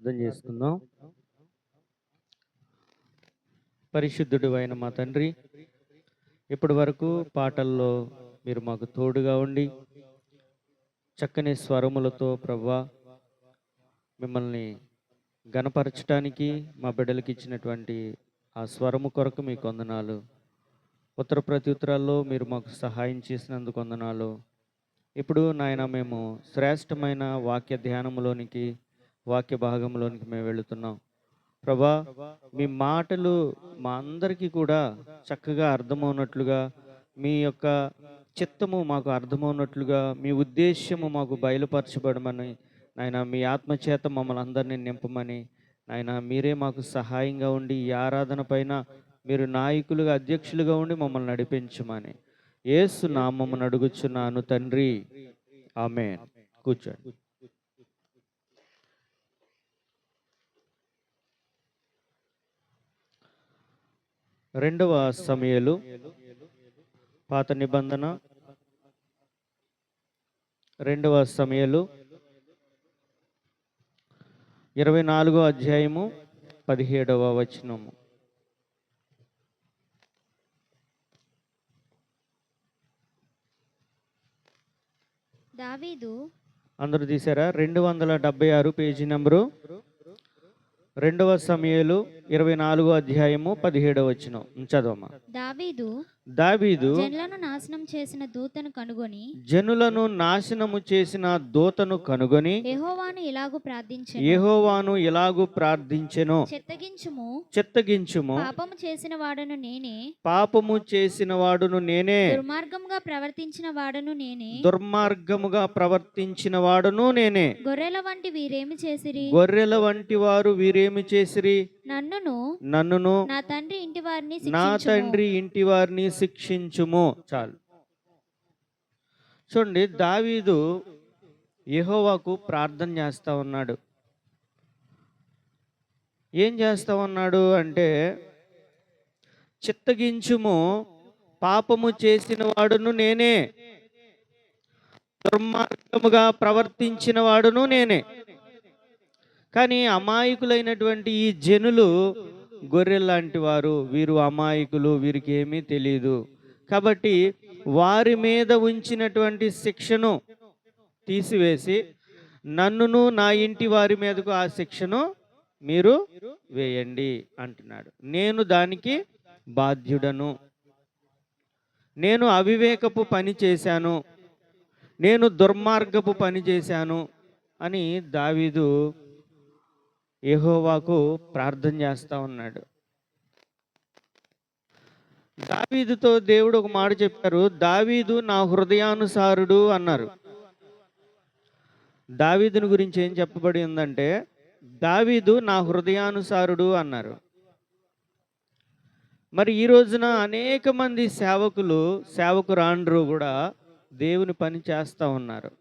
ప్రార్థన చేసుకుందాం. పరిశుద్ధుడు అయిన మా తండ్రి, ఇప్పటి వరకు పాటల్లో మీరు మాకు తోడుగా ఉండి చక్కని స్వరములతో ప్రభువా మిమ్మల్ని గణపరచటానికి మా బిడ్డలకి ఇచ్చినటువంటి ఆ స్వరము కొరకు మీకు వందనాలు. ఉత్తర ప్రత్యుత్తరాల్లో మీరు మాకు సహాయం చేసినందుకు వందనాలు. ఇప్పుడు నాయన మేము శ్రేష్టమైన వాక్య ధ్యానంలోనికి వాక్య భాగంలోనికి మేము వెళుతున్నాం. ప్రభా, మీ మాటలు మా అందరికీ కూడా చక్కగా అర్థమవునట్లుగా, మీ యొక్క చిత్తము మాకు అర్థమవునట్లుగా, మీ ఉద్దేశ్యము మాకు బయలుపరచబడమని నాయన మీ ఆత్మచేత మమ్మల్ని అందరినీ నింపమని నాయన మీరే మాకు సహాయంగా ఉండి ఈ ఆరాధన పైన మీరు నాయకులుగా అధ్యక్షులుగా ఉండి మమ్మల్ని నడిపించమని యేసు నామమున అడుగుచున్నాను తండ్రి, ఆమేన్. కూర్చోండి. రెండవ సమూయేలు పాత నిబంధన, రెండవ సమూయేలు 24వ అధ్యాయము 17వ వచనము. దావీదు అందరూ తీసారా? 276 పేజీ నెంబరు. రెండవ సమూయేలు 24వ అధ్యాయము 17వ వచనం చదవమ్మా. దావీదు జనులను నాశనం చేసిన దూతను కనుగొని యెహోవాను ఇలాగు ప్రార్థించెను, చిత్తగించుము, పాపము చేసిన వాడును నేనే, దుర్మార్గముగా ప్రవర్తించిన వాడును నేనే. గొర్రెల వంటి వారు వీరేమి చేసిరి? నన్నును నా తండ్రి ఇంటి వారిని శిక్షించుము. చాలు. చూడండి, దావీదు యెహోవాకు ప్రార్థన చేస్తా ఉన్నాడు. ఏం చేస్తా ఉన్నాడు అంటే, చిత్తగించుము, పాపము చేసిన వాడును నేనే, దుర్మార్గముగా ప్రవర్తించిన వాడును నేనే. కానీ అమాయకులైనటువంటి ఈ జనులు గొర్రెల్లాంటి వారు, వీరు అమాయకులు, వీరికి ఏమీ తెలియదు. కాబట్టి వారి మీద ఉంచినటువంటి శిక్షను తీసివేసి నన్నును నా ఇంటి వారి మీదకు ఆ శిక్షను మీరు వేయండి అంటున్నాడు. నేను దానికి బాధ్యుడను, నేను అవివేకపు పని చేశాను, నేను దుర్మార్గపు పని చేశాను అని దావీదు యెహోవాకు ప్రార్థన చేస్తా ఉన్నాడు. దావీదుతో దేవుడు ఒక మాట చెప్పారు, దావీదు నా హృదయానుసారుడు అన్నారు. దావీదుని గురించి ఏం చెప్పబడి ఉందంటే, దావీదు నా హృదయానుసారుడు అన్నారు. మరి ఈ రోజున అనేక మంది సేవకురాండ్రు కూడా దేవుని పని చేస్తూ ఉన్నారు.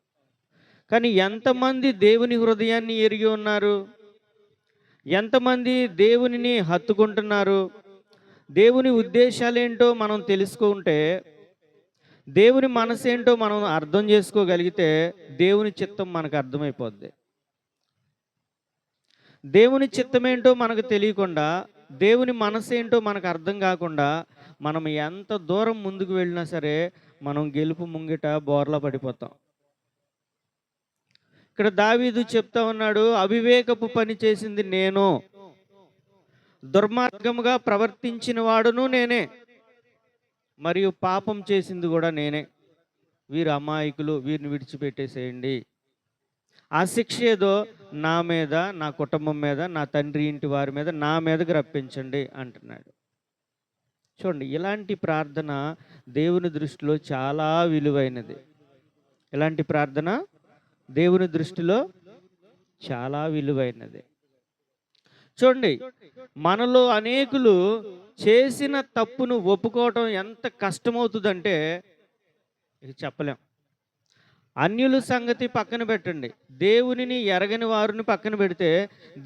కానీ ఎంతమంది దేవుని హృదయాన్ని ఎరిగి ఉన్నారు? ఎంతమంది దేవునిని హత్తుకుంటున్నారు? దేవుని ఉద్దేశాలేంటో మనం తెలుసుకుంటే, దేవుని మనసు ఏంటో మనం అర్థం చేసుకోగలిగితే దేవుని చిత్తం మనకు అర్థమైపోద్ది. దేవుని చిత్తం ఏంటో మనకు తెలియకుండా, దేవుని మనసు ఏంటో మనకు అర్థం కాకుండా మనం ఎంత దూరం ముందుకు వెళ్ళినా సరే మనం గెలుపు ముంగిట బోర్లా పడిపోతాం. ఇక్కడ దావీదు చెప్తా ఉన్నాడు, అవివేకపు పని చేసింది నేను, దుర్మార్గముగా ప్రవర్తించిన వాడును నేనే, మరియు పాపం చేసింది కూడా నేనే. వీరు అమాయకులు, వీరిని విడిచిపెట్టేసేయండి. ఆ శిక్ష ఏదో నా మీద, నా కుటుంబం మీద, నా తండ్రి ఇంటి వారి మీద, నా మీదకి రప్పించండి అంటున్నాడు. చూడండి, ఇలాంటి ప్రార్థన దేవుని దృష్టిలో చాలా విలువైనది. ఇలాంటి ప్రార్థన దేవుని దృష్టిలో చాలా విలువైనది. చూడండి, మనలో అనేకులు చేసిన తప్పును ఒప్పుకోవటం ఎంత కష్టమవుతుందంటే చెప్పలేం. అన్యుల సంగతి పక్కన పెట్టండి, దేవునిని ఎరగని వారిని పక్కన పెడితే,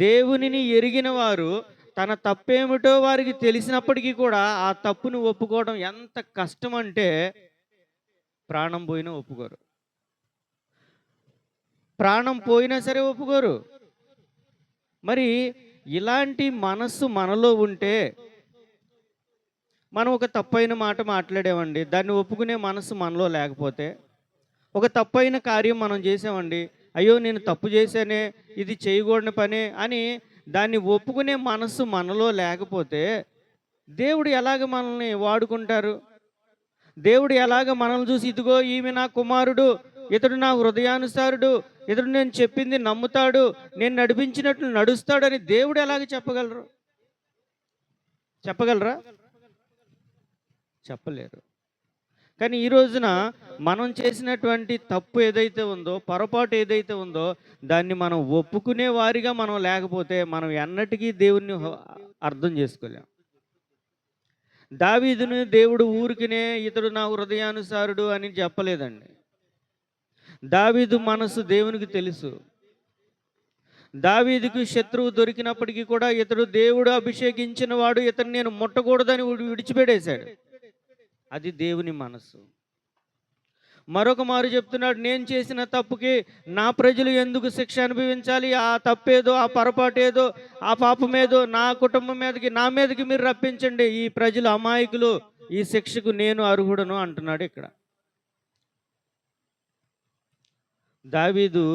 దేవునిని ఎరిగిన వారు తన తప్పేమిటో వారికి తెలిసినప్పటికీ కూడా ఆ తప్పును ఒప్పుకోవడం ఎంత కష్టం అంటే ప్రాణం పోయినా ఒప్పుకోరు. ప్రాణం పోయినా సరే ఒప్పుకోరు. మరి ఇలాంటి మనస్సు మనలో ఉంటే మనం ఒక తప్పైన మాట మాట్లాడామండి, దాన్ని ఒప్పుకునే మనస్సు మనలో లేకపోతే, ఒక తప్పైన కార్యం మనం చేసామండి, అయ్యో నేను తప్పు చేశానే, ఇది చేయకూడని పనే అని దాన్ని ఒప్పుకునే మనస్సు మనలో లేకపోతే దేవుడు ఎలాగ మనల్ని వాడుకుంటారు? దేవుడు ఎలాగ మనల్ని చూసి ఇదిగో ఈమె నా కుమారుడు, ఇతడు నా హృదయానుసారుడు, ఇతడు నేను చెప్పింది నమ్ముతాడు, నేను నడిపించినట్లు నడుస్తాడని దేవుడు ఎలాగ చెప్పగలరు? చెప్పగలరా? చెప్పలేరు. కానీ ఈ రోజున మనం చేసినటువంటి తప్పు ఏదైతే ఉందో, పొరపాటు ఏదైతే ఉందో, దాన్ని మనం ఒప్పుకునే వారిగా మనం లేకపోతే మనం ఎన్నటికీ దేవుణ్ణి అర్థం చేసుకోలేం. దావీదును దేవుడు ఊరికినే ఇతడు నా హృదయానుసారుడు అని చెప్పలేదండి. దావీదు మనసు దేవునికి తెలుసు. దావీదుకు శత్రువు దొరికినప్పటికీ కూడా ఇతడు దేవుడు అభిషేకించిన వాడు, ఇతను నేను ముట్టకూడదని విడిచిపెట్టేశాడు. అది దేవుని మనసు. మరొక మారు చెప్తున్నాడు, నేను చేసిన తప్పుకి నా ప్రజలు ఎందుకు శిక్ష అనుభవించాలి? ఆ తప్పేదో, ఆ పొరపాటేదో, ఆ పాపమేదో నా కుటుంబం మీదకి, నా మీదకి మీరు రప్పించండి. ఈ ప్రజలు అమాయకులు, ఈ శిక్షకు నేను అర్హుడను అంటున్నాడు ఇక్కడ. దావీదు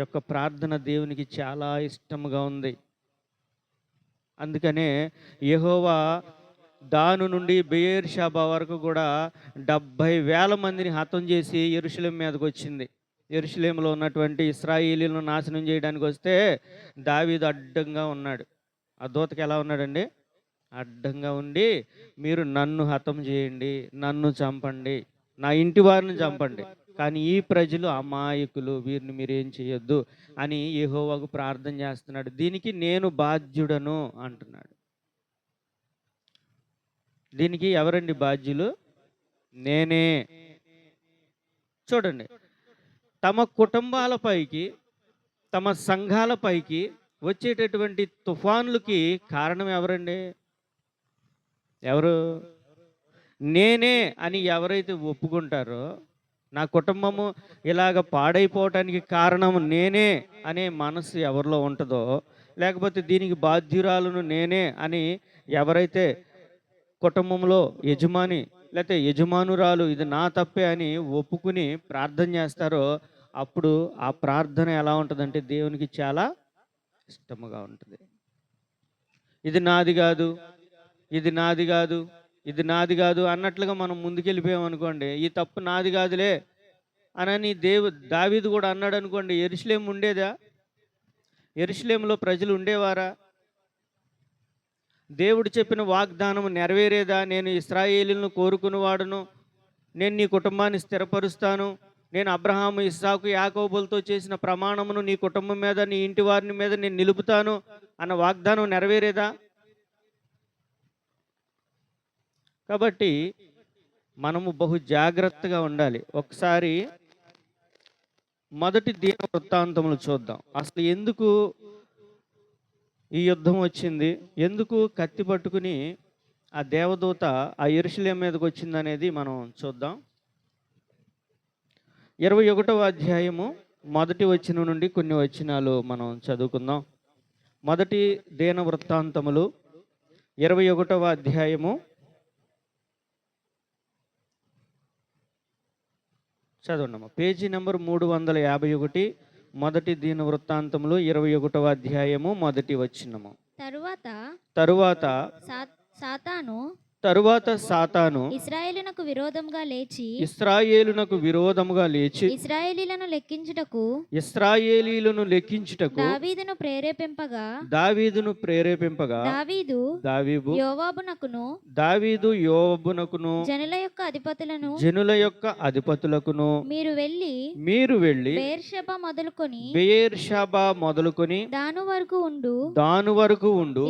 యొక్క ప్రార్థన దేవునికి చాలా ఇష్టంగా ఉంది. అందుకనే యెహోవా దాను నుండి బెయేర్షాబా వరకు కూడా 70,000 మందిని హతం చేసి యెరూషలేం మీదకి వచ్చింది. యెరూషలేంలో ఉన్నటువంటి ఇశ్రాయేలీలను నాశనం చేయడానికి వస్తే దావీదు అడ్డంగా ఉన్నాడు. ఆ దూతకి ఎలా ఉన్నాడండి? అడ్డంగా ఉండి, మీరు నన్ను హతం చేయండి, నన్ను చంపండి, నా ఇంటి వారిని చంపండి, కానీ ఈ ప్రజలు అమాయకులు, వీరిని మీరేం చేయొద్దు అని యెహోవాకు ప్రార్థన చేస్తున్నాడు. దీనికి నేను బాధ్యుడను అంటున్నాడు. దీనికి ఎవరండి బాధ్యులు? నేనే. చూడండి, తమ కుటుంబాలపైకి, తమ సంఘాలపైకి వచ్చేటటువంటి తుఫాన్లకి కారణం ఎవరండి? ఎవరు? నేనే అని ఎవరైతే ఒప్పుకుంటారో, నా కుటుంబము ఇలాగ పాడైపోవటానికి కారణం నేనే అనే మనసు ఎవరిలో ఉంటుందో, లేకపోతే దీనికి బాధ్యురాలను నేనే అని ఎవరైతే కుటుంబంలో యజమాని లేకపోతే యజమానురాలు ఇది నా తప్పే అని ఒప్పుకుని ప్రార్థన చేస్తారో, అప్పుడు ఆ ప్రార్థన ఎలా ఉంటుందంటే దేవునికి చాలా ఇష్టముగా ఉంటుంది. ఇది నాది కాదు, ఇది నాది కాదు, ఇది నాది కాదు అన్నట్లుగా మనం ముందుకెళ్ళిపోయాం అనుకోండి, ఈ తప్పు నాది కాదులే అని దావీదు కూడా అన్నాడు అనుకోండి, యెరూషలేం ఉండేదా? యెరూషలేంలో ప్రజలు ఉండేవారా? దేవుడు చెప్పిన వాగ్దానం నెరవేరేదా? నేను ఇశ్రాయేలును కోరుకునేవాడును, నేను నీ కుటుంబాన్ని స్థిరపరుస్తాను, నేను అబ్రహాము, ఇస్సాకు, యాకోబులతో చేసిన ప్రమాణమును నీ కుటుంబం మీద, నీ ఇంటి వారిని మీద నేను నిలుపుతాను అన్న వాగ్దానం నెరవేరేదా? కాబట్టి మనము బహు జాగ్రత్తగా ఉండాలి. ఒకసారి మొదటి దిన వృత్తాంతములు చూద్దాం. అసలు ఎందుకు ఈ యుద్ధం వచ్చింది, ఎందుకు కత్తి పట్టుకుని ఆ దేవదూత ఆ యెరూషలేం మీదకి వచ్చింది అనేది మనం చూద్దాం. 21వ అధ్యాయము మొదటి వచనం నుండి కొన్ని వచనాలు మనం చదువుకుందాం. మొదటి దిన వృత్తాంతములు 21వ అధ్యాయము చదవండి. పేజీ నెంబర్ 351, మొదటి దిన వృత్తాంతములు 21వ అధ్యాయము మొదటి వచనము. తరువాత సాతాను ఇశ్రాయేలునకు విరోధముగా లేచి ఇశ్రాయేలీలను లెక్కించుటకు దావీదును ప్రేరేపింపగా దావీదు యోవాబునకును జనుల యొక్క అధిపతులకును మీరు వెళ్ళి బెయేర్షెబా మొదలుకొని దాను వరకు ఉండు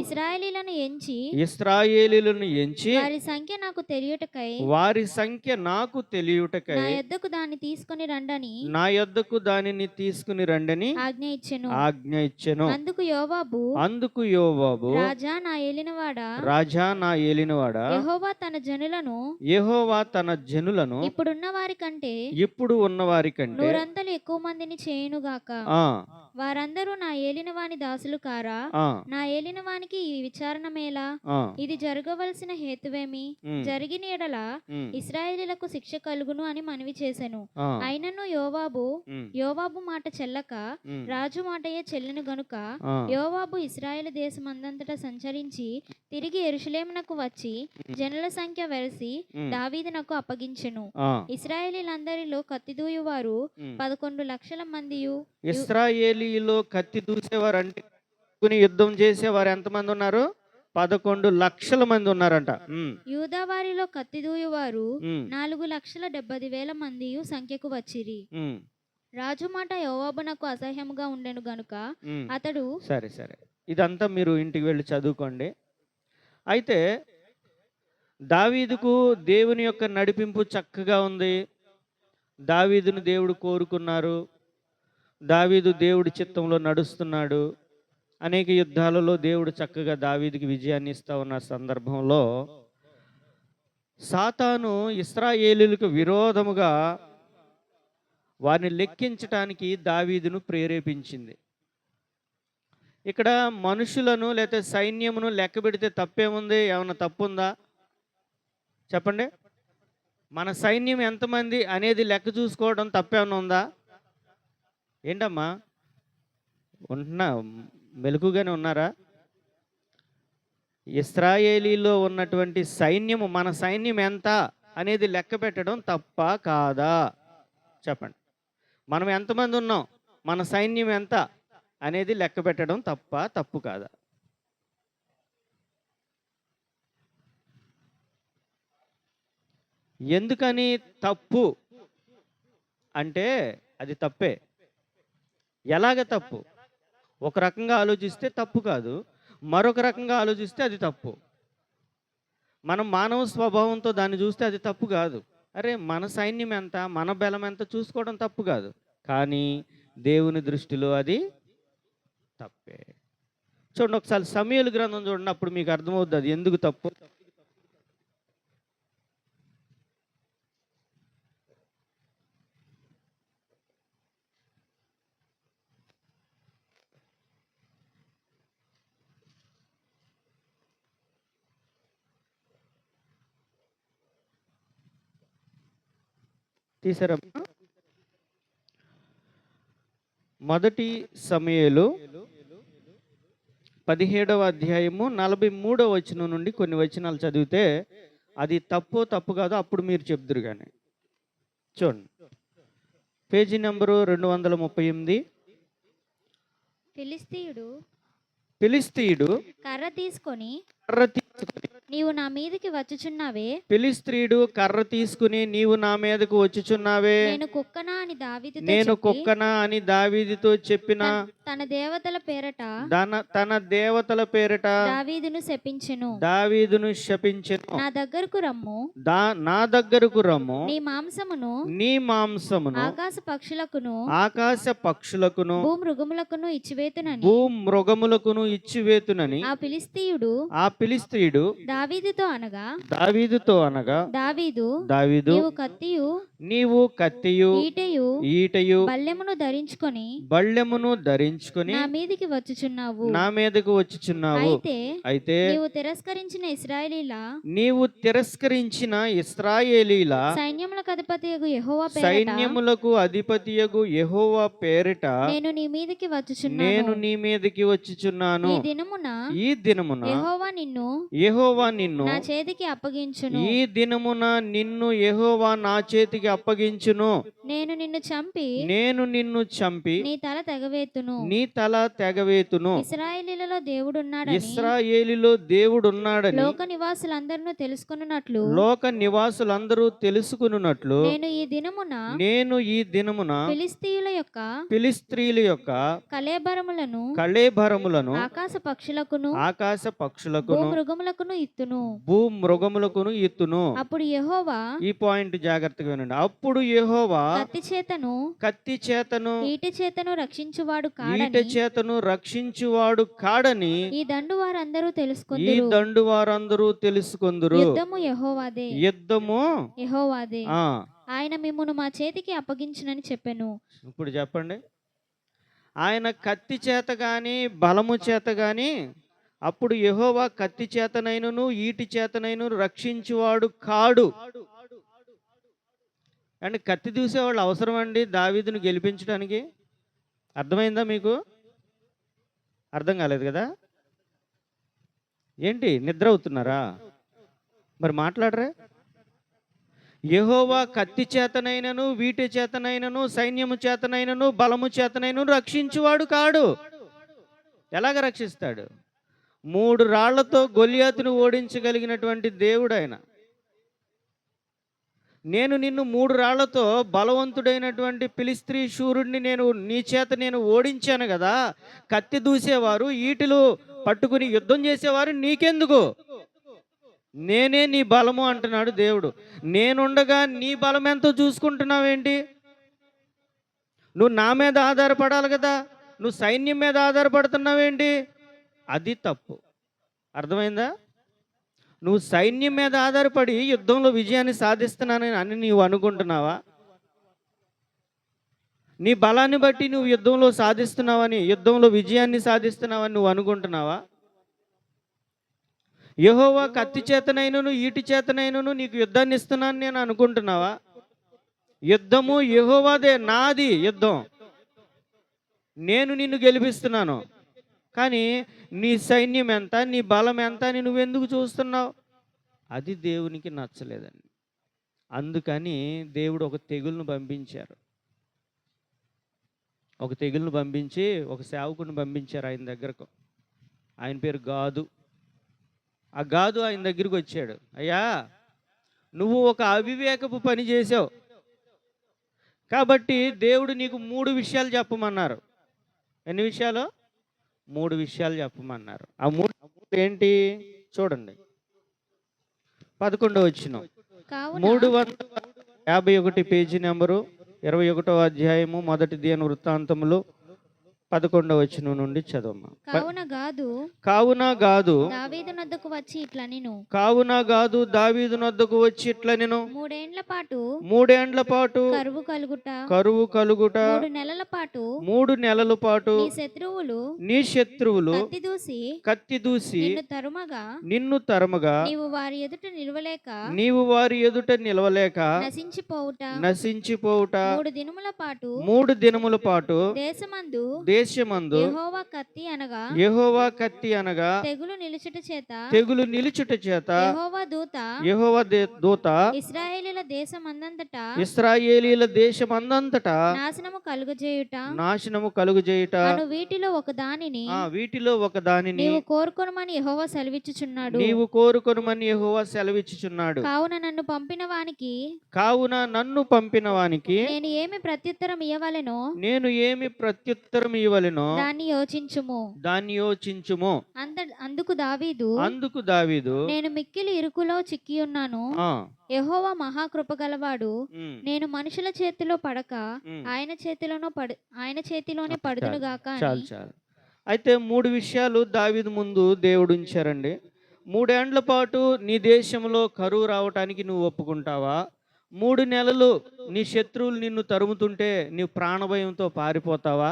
ఇశ్రాయేలీలను ఎంచి వారి సంఖ్య నాకు తెలియుటకై వారి సంఖ్య నాకు తెలియుటకై నా యొద్దకు దాన్ని తీసుకొని రండని నా యొద్దకు దానిని తీసుకుని రండని ఆజ్ఞ ఇచ్చెను. అందుకు యోవాబు రాజా నా ఏలినవాడా యెహోవా తన జనులను ఇప్పుడు ఉన్న వారి కంటే నూరంతలు ఎక్కువ మందిని చేయునుగాక. వారందరూ నా ఏలినవాని దాసులు కారా? నా ఏలినవానికి ఈ విచారణ మేలా? ఇది జరగవలసిన హేతువేమి? జరిగిన ఎడల ఇశ్రాయేలీయులకు శిక్ష కలుగును అని మనవి చేసెను. అయినను యోవాబు మాట చెల్లక రాజు మాటయే చెల్లెను గనుక యోవాబు ఇశ్రాయేలు దేశమందంతటా సంచరించి తిరిగి యెరూషలేమునకు వచ్చి జనుల సంఖ్య వెరసి దావీదునకు అప్పగించెను. ఇశ్రాయేలీలందరిలో కత్తిదూయువారు 11 లక్షల మందియు. ఇశ్రాయేలీలో కత్తి దూసేవారు అంటే యుద్ధం చేసేవారు ఎంతమంది ఉన్నారు? 11 లక్షల మంది ఉన్నారంట. యూదా వారిలో కత్తిదూయువారు 4,70,000 మంది సంఖ్యకు వచ్చిరి. రాజు మాట యోవాబునకు అసహ్యముగా ఉండెను గనుక అతడు సరే ఇదంతా మీరు ఇంటికి వెళ్ళి చదువుకోండి. అయితే దావీదుకు దేవుని యొక్క నడిపింపు చక్కగా ఉంది. దావీదును దేవుడు కోరుకున్నారు. దావీదు దేవుడి చిత్తంలో నడుస్తున్నాడు. అనేక యుద్ధాలలో దేవుడు చక్కగా దావీదుకి విజయాన్ని ఇస్తా ఉన్న సందర్భంలో సాతాను ఇశ్రాయేలీయులకు విరోధముగా వారిని లెక్కించటానికి దావీదును ప్రేరేపించింది. ఇక్కడ మనుషులను లేకపోతే సైన్యమును లెక్క పెడితే తప్పేముంది? ఏమన్నా తప్పుందా చెప్పండి? మన సైన్యం ఎంతమంది అనేది లెక్క చూసుకోవడం తప్పేమన్నా ఉందా? ఏంటమ్మా మెలకుగానే ఉన్నారా? ఇశ్రాయేలీలో ఉన్నటువంటి సైన్యము, మన సైన్యం ఎంత అనేది లెక్క పెట్టడం తప్ప కాదా చెప్పండి? మనం ఎంతమంది ఉన్నాం, మన సైన్యం ఎంత అనేది లెక్క పెట్టడం తప్పు కాదా? ఎందుకని తప్పు అంటే అది తప్పే. ఎలాగ తప్పు? ఒక రకంగా ఆలోచిస్తే తప్పు కాదు, మరొక రకంగా ఆలోచిస్తే అది తప్పు. మనం మానవ స్వభావంతో దాన్ని చూస్తే అది తప్పు కాదు. అరే మన సైన్యం ఎంత, మన బలం ఎంత చూసుకోవడం తప్పు కాదు, కానీ దేవుని దృష్టిలో అది తప్పే. చూడండి ఒకసారి సమూయేలు గ్రంథం చూడండి, అప్పుడు మీకు అర్థమవుతుంది అది ఎందుకు తప్పు. తీసారమ్మా? మొదటి సమూయేలు 17వ అధ్యాయము 43వ వచనం నుండి కొన్ని వచనాలు చదివితే అది తప్పు కాదు అప్పుడు మీరు చెప్దురు. కానీ చూడండి పేజీ నెంబరు 238. ఫిలిస్తీయుడు కర్ర తీసుకొని నీవు నా మీదకి వచ్చుచున్నావే. ఫిలిస్తీయుడు కర్ర తీసుకుని నీవు నా మీదకు వచ్చుచున్నావే. నేను కుక్కనా అని దావీదుతో చెప్పిన తన దేవతల పేరట దావీదును శపించెను. నా దగ్గరకు రమ్ము నీ మాంసమును ఆకాశ పక్షులకును భూమృగములకును ఇచ్చివేతునని ఆ ఫిలిస్తీయుడు దావీదుతో అనగా దావీదు నీవు కత్తియు ఈటయు బల్లెమును ధరించుకొని నా మీదకి వచ్చుచున్నావు. అయితే నీవు తిరస్కరించిన ఇశ్రాయేలీల సైన్యములకు అధిపతియగు యెహోవా పేరిట నేను నీ మీదకి వచ్చుచున్నాను. ఈ దినమున యెహోవా నిన్ను నా చేతికి అప్పగించును. ఈ దినమున నిన్ను యెహోవా నా చేతికి అప్పగించును. నేను నిన్ను చంపి నీ తల తెగవేతును. ఇశ్రాయేలీలో దేవుడున్నాడని లోక నివాసులందరూ తెలుసుకొనున్నట్లు నేను ఈ దినమున ఫిలిస్తీయుల యొక్క కళేబరములను ఆకాశ పక్షులకును ఇత్తును. భూమృగములకును ఇత్తును. అప్పుడు యెహోవా, ఈ పాయింట్ జాగ్రత్తగా వినండి. అప్పుడు యెహోవా కత్తి చేతను ఈటె చేతను రక్షించువాడు కాడని ఈ దండు వారందరూ తెలుసుకొందురు. యుద్ధము యెహోవాదే. ఆయన మిమ్మును మా చేతికి అప్పగించునని చెప్పెను. ఇప్పుడు చెప్పండి, ఆయన కత్తి చేత గాని బలము చేత గాని, అప్పుడు యెహోవా కత్తి చేతనైనను ఈటి చేతనైనను రక్షించువాడు కాడు. అంటే కత్తి దూసేవాళ్ళు అవసరం అండి దావీదును గెలిపించడానికి. అర్థమైందా మీకు? అర్థం కాలేదు కదా? ఏంటి నిద్ర అవుతున్నారా? మరి మాట్లాడరే? యెహోవా కత్తి చేతనైనను వీటి చేతనైనను సైన్యము చేతనైనను బలము చేతనైనను రక్షించువాడు కాడు. ఎలాగ రక్షిస్తాడు? 3 రాళ్లతో గొలియాతును ఓడించగలిగినటువంటి దేవుడు ఆయన. నేను నిన్ను 3 రాళ్లతో బలవంతుడైనటువంటి ఫిలిష్తీ శూరుడిని నీ చేత ఓడించాను కదా. కత్తి దూసేవారు ఈటెలు పట్టుకుని యుద్ధం చేసేవారు నీకెందుకు? నేనే నీ బలము అంటున్నాడు దేవుడు. నేనుండగా నీ బలం ఎంతో చూసుకుంటున్నావేంటి? నువ్వు నా మీద ఆధారపడాలి కదా, నువ్వు సైన్యం మీద ఆధారపడుతున్నావేంటి? అది తప్పు. అర్థమైందా? నువ్వు సైన్యం మీద ఆధారపడి యుద్ధంలో విజయాన్ని సాధిస్తున్నానని నీవు అనుకుంటున్నావా? నీ బలాన్ని బట్టి నువ్వు యుద్ధంలో సాధిస్తున్నావని, యుద్ధంలో విజయాన్ని సాధిస్తున్నావని నువ్వు అనుకుంటున్నావా? యెహోవా కత్తి చేతనైనను ఈటి చేతనైనను నీకు యుద్ధాన్ని ఇస్తున్నాను నేను అనుకుంటున్నావా? యుద్ధము యెహోవాదే, నాది యుద్ధం. నేను నిన్ను గెలిపిస్తున్నాను. కానీ నీ సైన్యం ఎంత, నీ బలం ఎంత అని నువ్వెందుకు చూస్తున్నావు? అది దేవునికి నచ్చలేదండి. అందుకని దేవుడు ఒక తెగులును పంపించారు. ఒక తెగులును పంపించి ఒక సేవకుని పంపించారు ఆయన దగ్గరకు. ఆయన పేరు గాదు. ఆ గాదు ఆయన దగ్గరికి వచ్చాడు. అయ్యా, నువ్వు ఒక అవివేకపు పని చేసావు కాబట్టి దేవుడు నీకు 3 విషయాలు చెప్పమన్నారు. ఎన్ని విషయాలు? 3 విషయాలు చెప్పమన్నారు. ఆ 3 ఏంటి చూడండి. 11వ వచనం, 351 పేజీ నెంబరు 21వ అధ్యాయము మొదటి దిన వృత్తాంతములు 11వ వచనం నుండి చదవమ్మా. కావున గాదు దావీదు నొద్దకు వచ్చి ఇట్లా నేను 3 ఏండ్ల పాటు కరువు కలుగుట 3 నెలల పాటు నీ శత్రువులు కత్తి దూసి నిన్ను తరుమగా నీవు వారి ఎదుట నిలవలేక నశించిపోవుట 3 దినముల పాటు దేశమందు యెహోవా కత్తి అనగా తెగులు నిలుచుట చేత యెహోవా దూత ఇశ్రాయేలీల దేశమందంతటా నాశనము కలుగజేయుట వీటిలో ఒక దానిని నీవు కోరుకొనుమని యెహోవా సెలవిచ్చుచున్నాడు. కావున నన్ను పంపిన వానికి నేను ఏమి ప్రత్యుత్తరం ఇవ్వవలెనో దాన్ని యోచించుము. అందుకు దావీదు నేను మిక్కిలి ఇరుకులో చిక్కి ఉన్నాను. యెహోవా మహాకృప గలవాడు. నేను మనుషుల చేతిలో పడక ఆయన చేతిలోనే పడుదును గాక. చాలు. అయితే 3 విషయాలు దావీదు ముందు దేవుడు ఉంచారండి. 3 ఏండ్ల పాటు నీ దేశంలో కరువు రావటానికి నువ్వు ఒప్పుకుంటావా? 3 నెలలు నీ శత్రువులు నిన్ను తరుముతుంటే నీవు ప్రాణభయంతో పారిపోతావా?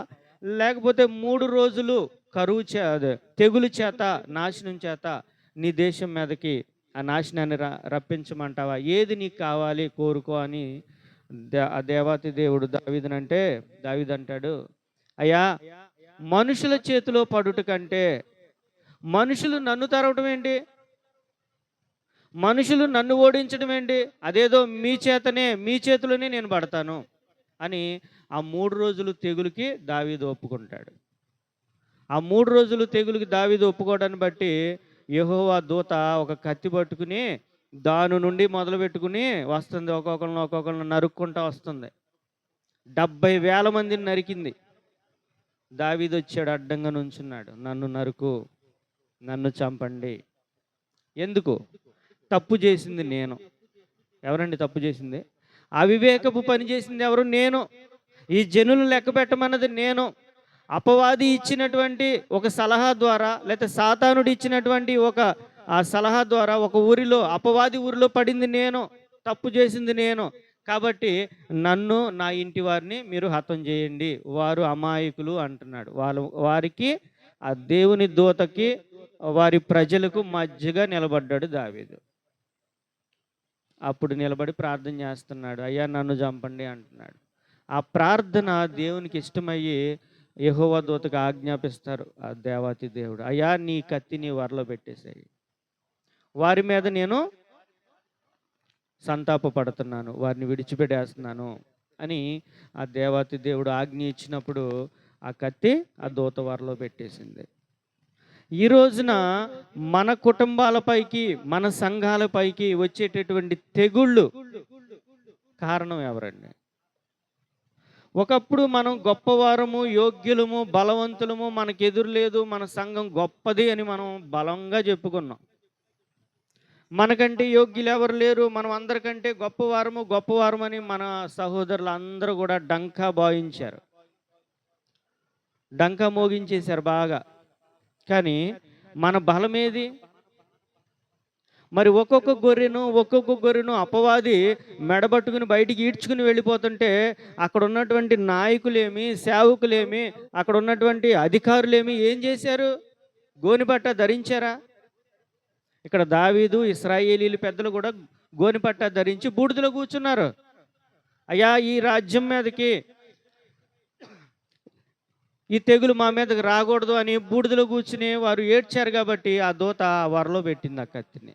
లేకపోతే 3 రోజులు కరువు తెగులు చేత నాశనం చేత నీ దేశం మీదకి ఆ నాశనాన్ని రప్పించమంటావా? ఏది నీకు కావాలి కోరుకో అని ఆ దేవాతి దేవుడు దావీదు అంటాడు, అయ్యా, మనుషుల చేతిలో పడుట కంటే మనుషులు నన్ను తరవటం ఏంటి, మనుషులు నన్ను ఓడించడం ఏంటి, అదేదో మీ చేతిలోనే నేను పడతాను అని ఆ 3 రోజులు తెగులుకి దావీదు ఒప్పుకుంటాడు. ఆ 3 రోజులు తెగులుకి దావీదు ఒప్పుకోవడాన్ని బట్టి యెహోవా దూత ఒక కత్తి పట్టుకుని దాని నుండి మొదలు పెట్టుకుని వస్తుంది. ఒక్కొక్కరిని నరుక్కుంటా వస్తుంది. 70,000 మందిని నరికింది. దావీదు వచ్చాడు, అడ్డంగా నుంచున్నాడు. నన్ను నరుకు, నన్ను చంపండి, ఎందుకు? తప్పు చేసింది నేను. ఎవరండి తప్పు చేసింది? అవివేకపు పని చేసింది ఎవరు? నేను. ఈ జనులను లెక్క పెట్టమన్నది నేను. అపవాది ఇచ్చినటువంటి ఒక సలహా ద్వారా, లేకపోతే సాతానుడు ఇచ్చినటువంటి ఒక ఆ సలహా ద్వారా ఒక ఊరిలో, అపవాది ఊరిలో పడింది నేను. తప్పు చేసింది నేను. కాబట్టి నన్ను, నా ఇంటి వారిని మీరు హతం చేయండి, వారు అమాయకులు అంటున్నాడు. వారికి ఆ దేవుని దూతకి వారి ప్రజలకు మధ్యగా నిలబడ్డాడు దావీదు. అప్పుడు నిలబడి ప్రార్థన చేస్తున్నాడు, అయ్యా నన్ను చంపండి అంటున్నాడు. ఆ ప్రార్థన దేవునికి ఇష్టమయ్యి యెహోవా దూతకు ఆజ్ఞాపిస్తారు ఆ దేవాతి దేవుడు, అయ్యా నీ కత్తి నీ వరలో పెట్టేశాయి, వారి మీద నేను సంతాపపడుతున్నాను, వారిని విడిచిపెట్టేస్తున్నాను అని ఆ దేవాతి దేవుడు ఆజ్ఞ ఇచ్చినప్పుడు ఆ కత్తి ఆ దూత వరలో పెట్టేసింది. ఈ రోజున మన కుటుంబాలపైకి, మన సంఘాలపైకి వచ్చేటటువంటి తెగుళ్ళు కారణం ఎవరండి? ఒకప్పుడు మనం గొప్పవారము, యోగ్యులము, బలవంతులము, మనకు ఎదురు లేదు, మన సంఘం గొప్పది అని మనం బలంగా చెప్పుకున్నాం. మనకంటే యోగ్యులు ఎవరు లేరు, మనం అందరికంటే గొప్పవారమని మన సహోదరులు అందరూ కూడా డంకా బాయించారు, డంకా మోగించేశారు బాగా. కానీ మన బలమేది? మరి ఒక్కొక్క గొర్రెను అపవాది మెడబట్టుకుని బయటికి ఈడ్చుకుని వెళ్ళిపోతుంటే అక్కడ ఉన్నటువంటి నాయకులేమి, సేవకులేమి, అక్కడ ఉన్నటువంటి అధికారులేమి ఏం చేశారు? గోనిపట్ట ధరించారా? ఇక్కడ దావీదు, ఇశ్రాయేలీలు పెద్దలు కూడా గోనిపట్ట ధరించి బూడిదలో కూర్చున్నారు. అయ్యా ఈ రాజ్యం మీదకి ఈ తెగులు మా మీదకి రాకూడదు అని బూడిదలో కూర్చుని వారు ఏడ్చారు. కాబట్టి ఆ దూత వరలో పెట్టింది ఆ కత్తిని.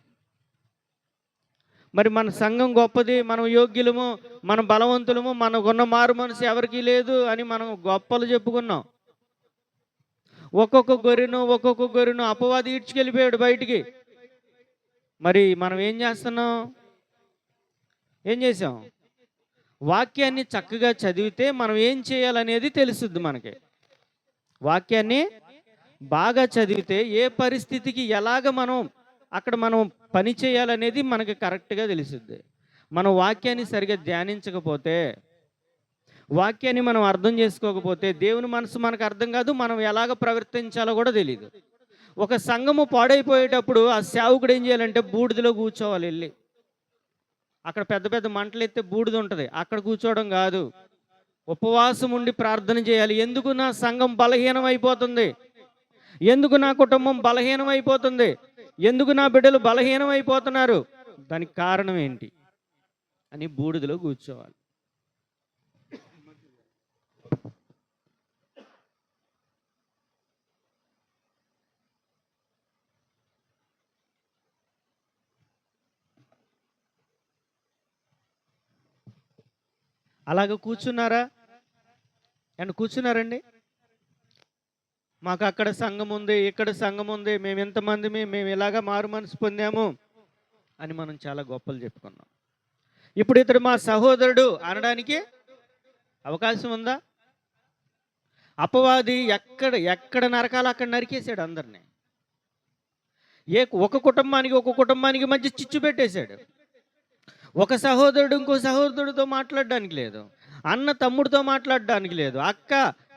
మరి మన సంఘం గొప్పది, మనం యోగ్యులము, మనం బలవంతులము, మనకున్న మారు మనసు ఎవరికీ లేదు అని మనం గొప్పలు చెప్పుకున్నాం. ఒక్కొక్క గొర్రెను అపవాది ఈడ్చుకెళ్ళిపోయాడు బయటికి. మరి మనం ఏం చేస్తున్నాం? ఏం చేసాం? వాక్యాన్ని చక్కగా చదివితే మనం ఏం చేయాలనేది తెలుస్తుంది మనకి. వాక్యాన్ని బాగా చదివితే ఏ పరిస్థితికి ఎలాగ మనం పని చేయాలనేది మనకి కరెక్ట్గా తెలుస్తుంది. మనం వాక్యాన్ని సరిగా ధ్యానించకపోతే, వాక్యాన్ని మనం అర్థం చేసుకోకపోతే, దేవుని మనసు మనకు అర్థం కాదు, మనం ఎలాగ ప్రవర్తించాలో కూడా తెలియదు. ఒక సంఘము పాడైపోయేటప్పుడు ఆ సేవకుడు ఏం చేయాలంటే బూడిదలో కూర్చోవాలి. వెళ్ళి అక్కడ పెద్ద పెద్ద మంటలు ఎత్తే బూడిద ఉంటుంది, అక్కడ కూర్చోవడం కాదు, ఉపవాసం ఉండి ప్రార్థన చేయాలి. ఎందుకు నా సంఘం బలహీనం అయిపోతుంది? ఎందుకు నా కుటుంబం బలహీనం అయిపోతుంది? ఎందుకు నా బిడ్డలు బలహీనం అయిపోతున్నారు? దానికి కారణం ఏంటి అని బూడిదలో కూర్చోవాలి. అలాగ కూర్చున్నారా? అండ్ కూర్చున్నారండి? మాకు అక్కడ సంఘం ఉంది, ఇక్కడ సంఘం ఉంది, మేము ఎంతమంది, మేము ఇలాగ మారు మనసు పొందాము అని మనం చాలా గొప్పలు చెప్పుకున్నాం. ఇప్పుడు ఇతడు మా సహోదరుడు అనడానికి అవకాశం ఉందా? అపవాది ఎక్కడ నరకాలో అక్కడ నరికేశాడు అందరినీ. ఒక కుటుంబానికి మధ్య చిచ్చు పెట్టేశాడు. ఒక సహోదరుడు ఇంకో సహోదరుడితో మాట్లాడడానికి లేదు, అన్న తమ్ముడితో మాట్లాడడానికి లేదు, అక్క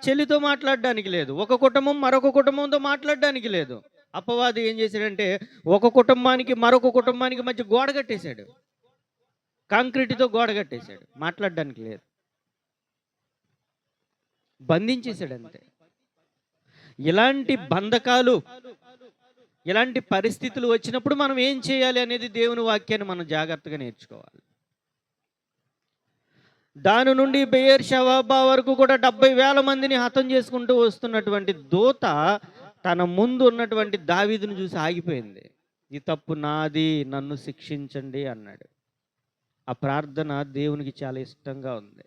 చెల్లితో మాట్లాడడానికి లేదు, ఒక కుటుంబం మరొక కుటుంబంతో మాట్లాడడానికి లేదు. అపవాది ఏం చేశాడంటే ఒక కుటుంబానికి మరొక కుటుంబానికి మధ్య గోడ కట్టేశాడు, కాంక్రీటుతో గోడ కట్టేశాడు, మాట్లాడడానికి లేదు, బంధించేశాడు అంతే. ఇలాంటి బంధకాలు, ఇలాంటి పరిస్థితులు వచ్చినప్పుడు మనం ఏం చేయాలి అనేది దేవుని వాక్యాన్ని మనం జాగ్రత్తగా నేర్చుకోవాలి. దాని నుండి బెయేర్షెబా వరకు కూడా 70,000 మందిని హతం చేసుకుంటూ వస్తున్నటువంటి దూత తన ముందు ఉన్నటువంటి దావీదును చూసి ఆగిపోయింది. ఈ తప్పు నాది, నన్ను శిక్షించండి అన్నాడు. ఆ ప్రార్థన దేవునికి చాలా ఇష్టంగా ఉంది.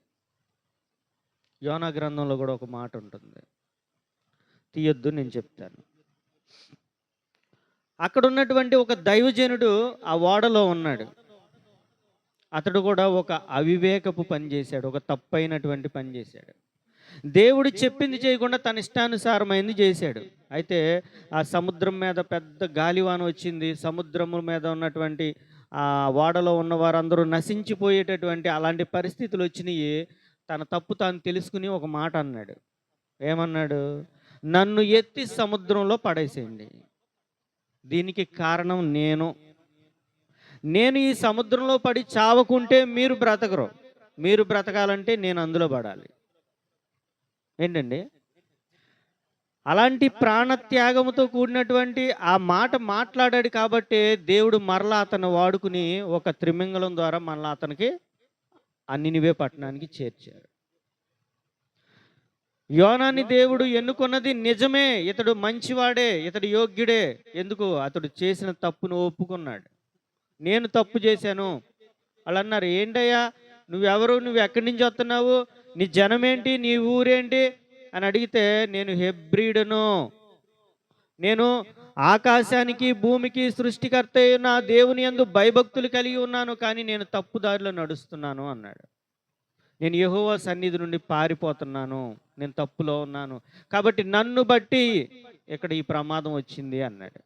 యోనా గ్రంథంలో కూడా ఒక మాట ఉంటుంది, తీయొద్దు, నేను చెప్తాను. అక్కడ ఉన్నటువంటి ఒక దైవజనుడు ఆ ఓడలో ఉన్నాడు. అతడు కూడా ఒక అవివేకపు పని చేశాడు, ఒక తప్పైనటువంటి పని చేశాడు. దేవుడు చెప్పింది చేయకుండా తన ఇష్టానుసారమైంది చేశాడు. అయితే ఆ సముద్రం మీద పెద్ద గాలివాన వచ్చింది. సముద్రము మీద ఉన్నటువంటి ఆ ఓడలో ఉన్న వారందరూ నశించిపోయేటటువంటి అలాంటి పరిస్థితులు వచ్చినాయి. తన తప్పు తాను తెలుసుకుని ఒక మాట అన్నాడు. ఏమన్నాడు? నన్ను ఎత్తి సముద్రంలో పడేసేయండి. దీనికి కారణం నేను ఈ సముద్రంలో పడి చావకుంటే మీరు బ్రతకరు. మీరు బ్రతకాలంటే నేను అందులో పడాలి. ఏంటండి? అలాంటి ప్రాణత్యాగముతో కూడినటువంటి ఆ మాట మాట్లాడాడు కాబట్టి దేవుడు మరలా అతను వాడుకుని ఒక త్రిమింగళం ద్వారా మరలా అతనికి ఆ నినివే పట్టణానికి చేర్చారు. యోనాని దేవుడు ఎన్నుకున్నది నిజమే. ఇతడు మంచివాడే, ఇతడు యోగ్యుడే. ఎందుకు? అతడు చేసిన తప్పును ఒప్పుకున్నాడు. నేను తప్పు చేశాను. వాళ్ళు అన్నారు, ఏంటయ్యా నువ్వెవరు, నువ్వు ఎక్కడి నుంచి వస్తున్నావు, నీ జనమేంటి, నీ ఊరేంటి అని అడిగితే, నేను హెబ్రీడును, నేను ఆకాశానికి భూమికి సృష్టికర్త అయిన దేవుని యందు భయభక్తులు కలిగి ఉన్నాను, కానీ నేను తప్పుదారిలో నడుస్తున్నాను అన్నాడు. నేను యెహోవా సన్నిధి నుండి పారిపోతున్నాను, నేను తప్పులో ఉన్నాను, కాబట్టి నన్ను బట్టి ఇక్కడ ఈ ప్రమాదం వచ్చింది అన్నాడు.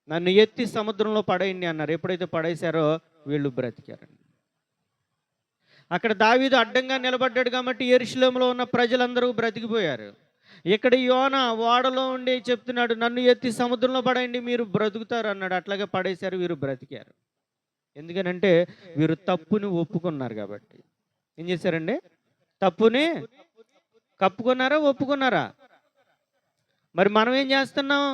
నన్ను ఎత్తి సముద్రంలో పడేయండి అన్నారు. ఎప్పుడైతే పడేశారో వీళ్ళు బ్రతికారండి. అక్కడ దావీదు అడ్డంగా నిలబడ్డాడు కాబట్టి యెరూషలేములో ఉన్న ప్రజలందరూ బ్రతికిపోయారు. ఇక్కడ యోనా ఓడలో ఉండి చెప్తున్నాడు, నన్ను ఎత్తి సముద్రంలో పడేయండి మీరు బ్రతుకుతారు అన్నాడు. అట్లాగే పడేశారు, వీరు బ్రతికారు. ఎందుకనంటే వీరు తప్పుని ఒప్పుకున్నారు కాబట్టి. ఏం చేశారండి? తప్పుని కప్పుకున్నారా, ఒప్పుకున్నారా? మరి మనం ఏం చేస్తున్నాం?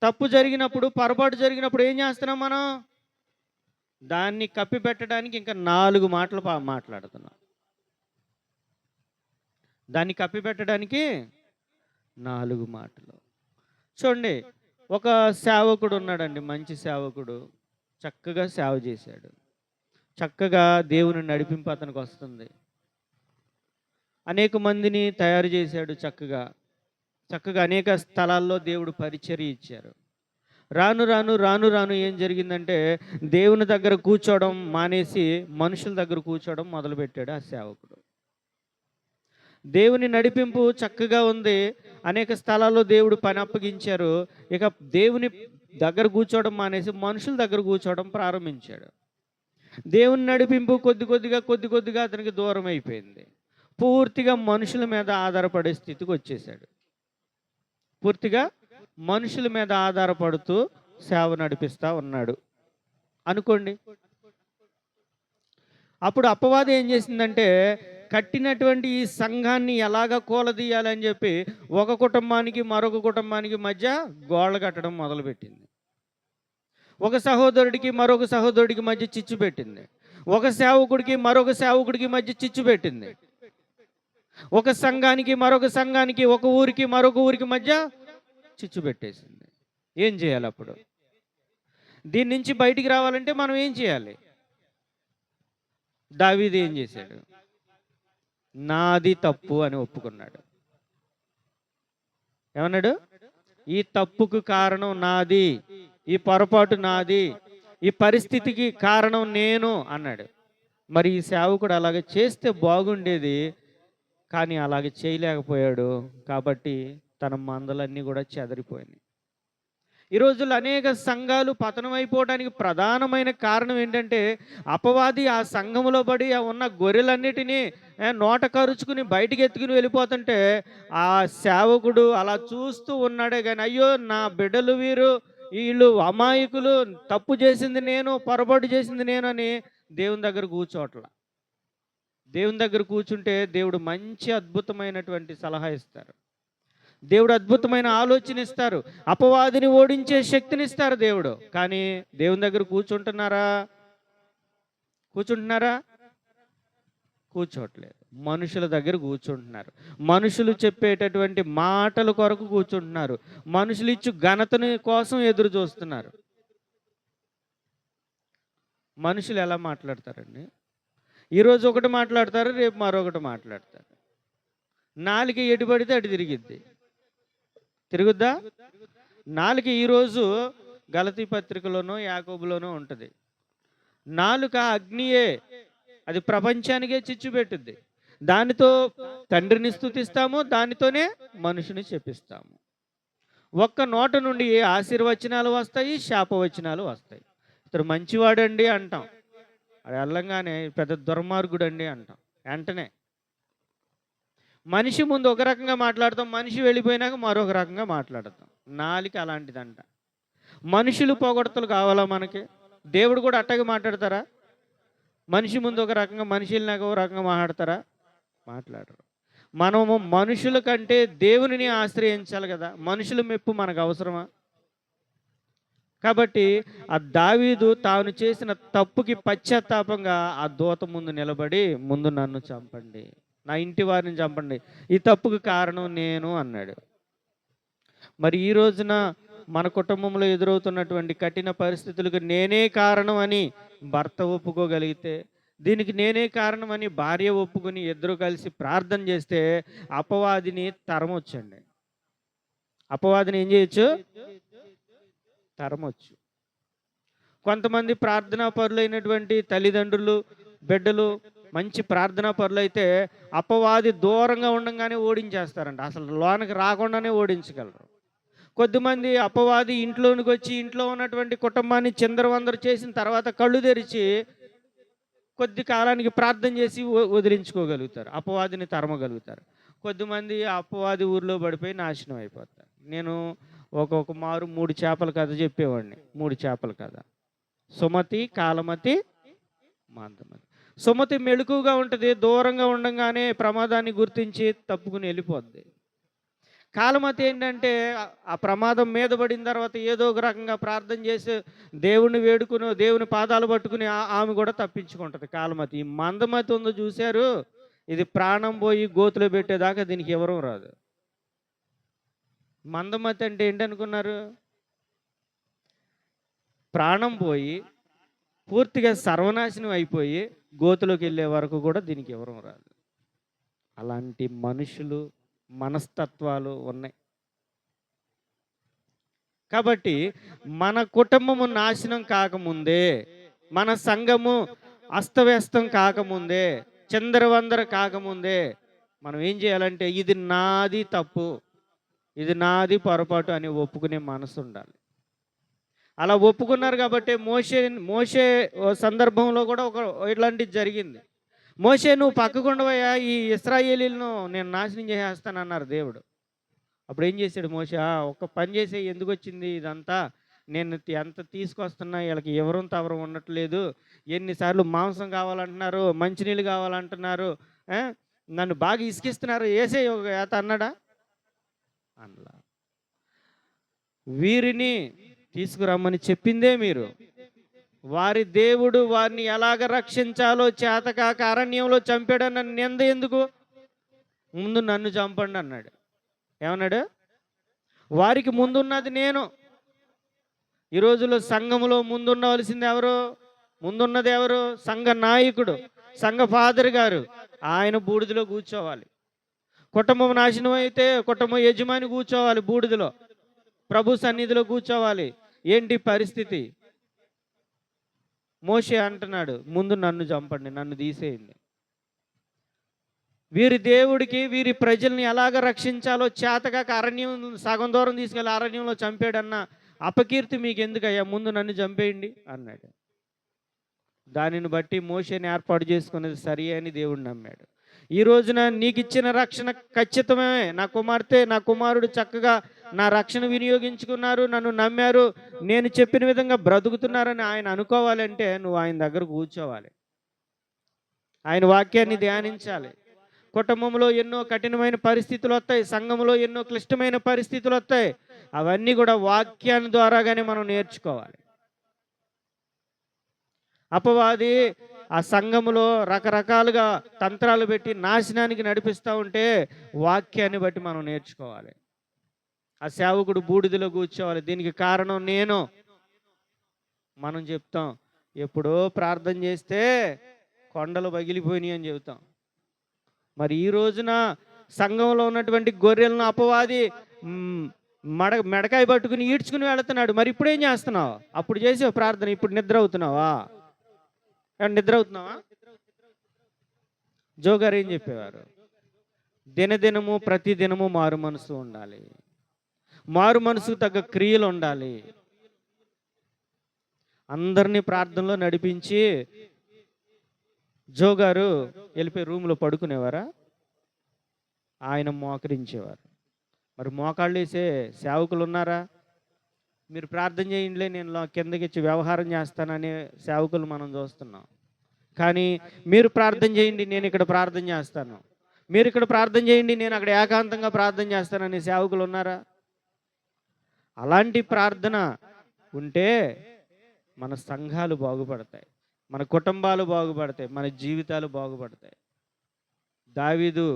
తప్పు జరిగినప్పుడు, పొరపాటు జరిగినప్పుడు ఏం చేస్తున్నాం మనం? దాన్ని కప్పి పెట్టడానికి ఇంకా 4 మాటలు మాట్లాడుతున్నాం. దాన్ని కప్పి పెట్టడానికి 4 మాటలు. చూడండి, ఒక సేవకుడు ఉన్నాడండి, మంచి సేవకుడు. చక్కగా సేవ చేశాడు. చక్కగా దేవుని నడిపింపు అతనికి వస్తుంది. అనేక మందిని తయారు చేశాడు. చక్కగా అనేక స్థలాల్లో దేవుడు పరిచర్య ఇచ్చారు. రాను రాను ఏం జరిగిందంటే, దేవుని దగ్గర కూర్చోవడం మానేసి మనుషుల దగ్గర కూర్చోవడం మొదలుపెట్టాడు ఆ సేవకుడు. దేవుని నడిపింపు చక్కగా ఉంది. అనేక స్థలాల్లో దేవుడు పని అప్పగించారు. ఇక దేవుని దగ్గర కూర్చోవడం మానేసి మనుషుల దగ్గర కూర్చోవడం ప్రారంభించాడు. దేవుని నడిపింపు కొద్ది కొద్దిగా అతనికి దూరం అయిపోయింది. పూర్తిగా మనుషుల మీద ఆధారపడే స్థితికి వచ్చేసాడు. పూర్తిగా మనుషుల మీద ఆధారపడుతూ సేవ నడిపిస్తూ ఉన్నాడు అనుకోండి. అప్పుడు అపవాది ఏం చేసిందంటే, కట్టినటువంటి ఈ సంఘాన్ని ఎలాగ కూలదీయాలని చెప్పి ఒక కుటుంబానికి మరొక కుటుంబానికి మధ్య గోడలు కట్టడం మొదలుపెట్టింది. ఒక సహోదరుడికి మరొక సహోదరుడికి మధ్య చిచ్చు పెట్టింది. ఒక సేవకుడికి మరొక సేవకుడికి మధ్య చిచ్చు పెట్టింది. ఒక సంఘానికి మరొక సంఘానికి, ఒక ఊరికి మరొక ఊరికి మధ్య చిచ్చు పెట్టేసింది. ఏం చేయాలి అప్పుడు? దీని నుంచి బయటికి రావాలంటే మనం ఏం చేయాలి? దావీదు ఏం చేశాడు? నాది తప్పు అని ఒప్పుకున్నాడు. ఏమన్నాడు? ఈ తప్పుకు కారణం నాది, ఈ పొరపాటు నాది, ఈ పరిస్థితికి కారణం నేను అన్నాడు. మరి ఈ సేవకుడు అలాగే చేస్తే బాగుండేది, కానీ అలాగే చేయలేకపోయాడు. కాబట్టి తన మందలన్నీ కూడా చెదరిపోయినాయి. ఈ రోజుల్లో అనేక సంఘాలు పతనం అయిపోవడానికి ప్రధానమైన కారణం ఏంటంటే, అపవాది ఆ సంఘములో పడి ఉన్న గొర్రెలన్నిటినీ నోట కరుచుకుని బయటికి ఎత్తుకుని వెళ్ళిపోతుంటే, ఆ సేవకుడు అలా చూస్తూ ఉన్నాడే కానీ, అయ్యో నా బిడ్డలు వీళ్ళు అమాయకులు, తప్పు చేసింది నేను, పొరపాటు చేసింది నేను అని దేవుని దగ్గర కూర్చోట్ల. దేవుని దగ్గర కూర్చుంటే దేవుడు మంచి అద్భుతమైనటువంటి సలహా ఇస్తారు. దేవుడు అద్భుతమైన ఆలోచన ఇస్తారు. అపవాదిని ఓడించే శక్తిని ఇస్తారు దేవుడు. కానీ దేవుని దగ్గర కూర్చుంటున్నారా? కూర్చోట్లేదు. మనుషుల దగ్గర కూర్చుంటున్నారు. మనుషులు చెప్పేటటువంటి మాటల కొరకు కూర్చుంటున్నారు. మనుషులు ఇచ్చు ఘనతని కోసం ఎదురు చూస్తున్నారు. మనుషులు ఎలా మాట్లాడతారండి? ఈరోజు ఒకటి మాట్లాడతారు, రేపు మరొకటి మాట్లాడతారు. నాలుక ఎటు పడితే అటు తిరుగుద్దా? నాలుక ఈరోజు గలతీ పత్రికలోనో యాకోబులోనో ఉంటుంది. నాలుక అగ్నియే, అది ప్రపంచానికే చిచ్చు పెట్టుద్ది. దానితో తండ్రిని స్తుతిస్తాము, దానితోనే మనుషుని శపిస్తాము. ఒక్క నోట నుండి ఏ ఆశీర్వచనాలు వస్తాయి, శాపవచనాలు వస్తాయి. ఇతడు మంచివాడండి అంటాం, అది వెళ్ళంగానే పెద్ద దుర్మార్గుడు అండి అంటాం. వెంటనే మనిషి ముందు ఒక రకంగా మాట్లాడతాం, మనిషి వెళ్ళిపోయినాక మరొక రకంగా మాట్లాడతాం. నాలిక అలాంటిదంట. మనుషులు పొగడతలు కావాలా మనకి? దేవుడు కూడా అట్టగా మాట్లాడతారా? మనిషి ముందు ఒక రకంగా, మనిషి వెళ్ళినాక ఒక రకంగా మాట్లాడతారా? మాట్లాడరు. మనము మనుషుల కంటే దేవునిని ఆశ్రయించాలి కదా. మనుషుల మెప్పు మనకు అవసరమా? కాబట్టి ఆ దావీదు తాను చేసిన తప్పుకి పశ్చాత్తాపంగా ఆ దూత ముందు నిలబడి, ముందు నన్ను చంపండి, నా ఇంటి వారిని చంపండి, ఈ తప్పుకు కారణం నేను అన్నాడు. మరి ఈ రోజున మన కుటుంబంలో ఎదురవుతున్నటువంటి కఠిన పరిస్థితులకు నేనే కారణం అని భర్త ఒప్పుకోగలిగితే, దీనికి నేనే కారణం అని భార్య ఒప్పుకొని ఇద్దరు కలిసి ప్రార్థన చేస్తే అపవాదిని తరమొచ్చండి. అపవాదిని ఏం చేయొచ్చు? తరమొచ్చు. కొంతమంది ప్రార్థనా పరులైనటువంటి తల్లిదండ్రులు, బిడ్డలు మంచి ప్రార్థనా పరులు అయితే అపవాది దూరంగా ఉండంగానే ఓడించేస్తారంట. అసలు లోనకి రాకుండానే ఓడించగలరు. కొద్దిమంది అపవాది ఇంట్లోనికి వచ్చి ఇంట్లో ఉన్నటువంటి కుటుంబాన్ని చిందరవందరు చేసిన తర్వాత కళ్ళు తెరిచి కొద్ది కాలానికి ప్రార్థన చేసి వదిలించుకోగలుగుతారు, అపవాదిని తరమగలుగుతారు. కొద్దిమంది అపవాది ఊర్లో పడిపోయి నాశనం అయిపోతారు. నేను ఒక్కొక్క మారు 3 చేపల కథ చెప్పేవాడిని. 3 చేపల కథ. సుమతి, కాలమతి, మందమతి. సుమతి మెలకుగా ఉంటుంది, దూరంగా ఉండగానే ప్రమాదాన్ని గుర్తించి తప్పుకుని వెళ్ళిపోద్ది. కాలమతి ఏంటంటే ఆ ప్రమాదం మీద పడిన తర్వాత ఏదో ఒక రకంగా ప్రార్థన చేసి దేవుణ్ణి వేడుకుని దేవుని పాదాలు పట్టుకుని ఆమె కూడా తప్పించుకుంటుంది కాలమతి. ఈ మందమతి ఉందో చూశారు, ఇది ప్రాణం పోయి గోతులో పెట్టేదాకా దీనికి ఎవరూ రాదు. మందమతి అంటే ఏంటనుకున్నారు? ప్రాణం పోయి పూర్తిగా సర్వనాశనం అయిపోయి గోతులోకి వెళ్ళే వరకు కూడా దీనికి ఎవరూ రాదు. అలాంటి మనుషులు, మనస్తత్వాలు ఉన్నాయి. కాబట్టి మన కుటుంబము నాశనం కాకముందే, మన సంఘము అస్తవ్యస్తం కాకముందే, చిందరవందర కాకముందే మనం ఏం చేయాలంటే ఇది నాది తప్పు, ఇది నాది పొరపాటు అని ఒప్పుకునే మనసు ఉండాలి. అలా ఒప్పుకున్నారు కాబట్టి మోషే సందర్భంలో కూడా ఇట్లాంటిది జరిగింది. మోషే నువ్వు పక్కకుండవయ్యా, ఈ ఇశ్రాయేలీలను నేను నాశనం చేసేస్తానన్నారు దేవుడు. అప్పుడు ఏం చేశాడు మోషే? ఒక్క పని చేసే, ఎందుకు వచ్చింది ఇదంతా? నేను ఎంత తీసుకొస్తున్నా వీళ్ళకి ఎవరం తవరం ఉండట్లేదు, ఎన్నిసార్లు మాంసం కావాలంటున్నారు, మంచినీళ్ళు కావాలంటున్నారు, నన్ను బాగా ఇసుకిస్తున్నారు, వేసే ఏత అన్నాడా? అన్నలా. వీరిని తీసుకురమ్మని చెప్పిందే మీరు. వారి దేవుడు వారిని ఎలాగ రక్షించాలో చేతకాక అరణ్యంలో చంపాడన్న నింద ఎందుకు? ముందు నన్ను చంపండి అన్నాడు. ఏమన్నాడు? వారికి ముందున్నది నేను. ఈ రోజుల్లో సంఘములో ముందుండవలసింది ఎవరు? ముందున్నది ఎవరు? సంఘ నాయకుడు, సంఘ ఫాదర్ గారు. ఆయన బూడిదలో కూర్చోవాలి. కుటుంబం నాశనం అయితే కుటుంబం యజమాని కూర్చోవాలి బూడిదలో, ప్రభు సన్నిధిలో కూర్చోవాలి. ఏంటి పరిస్థితి? మోషే అంటున్నాడు, ముందు నన్ను చంపండి, నన్ను తీసేయండి. వీరి దేవుడికి వీరి ప్రజల్ని ఎలాగ రక్షించాలో చేతగాక అరణ్యం సగం దూరం తీసుకెళ్ళి అరణ్యంలో చంపాడన్న అపకీర్తి మీకు ఎందుకయ్యా, ముందు నన్ను చంపేయండి అన్నాడు. దానిని బట్టి మోషేని ఏర్పాటు చేసుకునేది సరి అని దేవుడు నమ్మాడు. ఈ రోజున నీకు ఇచ్చిన రక్షణ ఖచ్చితమే. నా కుమార్తె, నా కుమారుడు చక్కగా నా రక్షణ వినియోగించుకున్నారు, నన్ను నమ్మారు, నేను చెప్పిన విధంగా బ్రతుకుతున్నారని ఆయన అనుకోవాలంటే నువ్వు ఆయన దగ్గర కూర్చోవాలి, ఆయన వాక్యాన్ని ధ్యానించాలి. కుటుంబంలో ఎన్నో కఠినమైన పరిస్థితులు వస్తాయి, సంఘంలో ఎన్నో క్లిష్టమైన పరిస్థితులు వస్తాయి. అవన్నీ కూడా వాక్యాన్ని ద్వారాగానే మనం నేర్చుకోవాలి. అపవాది ఆ సంఘములో రకరకాలుగా తంత్రాలు పెట్టి నాశనానికి నడిపిస్తూ ఉంటే వాక్యాన్ని బట్టి మనం నేర్చుకోవాలి. ఆ సేవకుడు బూడిదలో కూర్చోవాలి, దీనికి కారణం నేను. మనం చెప్తాం ఎప్పుడో ప్రార్థన చేస్తే కొండలు పగిలిపోయినాయి అని చెబుతాం. మరి ఈ రోజున సంఘంలో ఉన్నటువంటి గొర్రెలను అపవాది మెడకాయ పట్టుకుని ఈడ్చుకుని వెళుతున్నాడు. మరి ఇప్పుడు ఏం చేస్తున్నావు? అప్పుడు చేసే ప్రార్థన ఇప్పుడు నిద్ర అవుతున్నావా? నిద్ర అవుతున్నావా? జోగారు ఏం చెప్పేవారు? దినదినము ప్రతి దినము మారు మనసు ఉండాలి, మారు మనసుకు తగ్గ క్రియలు ఉండాలి. అందరినీ ప్రార్థనలో నడిపించి జోగారు వెళ్ళిపోయి రూమ్లో పడుకునేవారా? ఆయన మోకరించేవారు. మరి మోకాళ్ళు వేసే సేవకులు ఉన్నారా? మీరు ప్రార్థన చేయండిలే, నేను కిందకి ఇచ్చి వ్యవహారం చేస్తాననే సేవకులు మనం చూస్తున్నాం. కానీ మీరు ప్రార్థన చేయండి, నేను ఇక్కడ ప్రార్థన చేస్తాను, మీరు ఇక్కడ ప్రార్థన చేయండి, నేను అక్కడ ఏకాంతంగా ప్రార్థన చేస్తాననే సేవకులు ఉన్నారా? అలాంటి ప్రార్థన ఉంటే మన సంఘాలు బాగుపడతాయి, మన కుటుంబాలు బాగుపడతాయి, మన జీవితాలు బాగుపడతాయి. దావీదు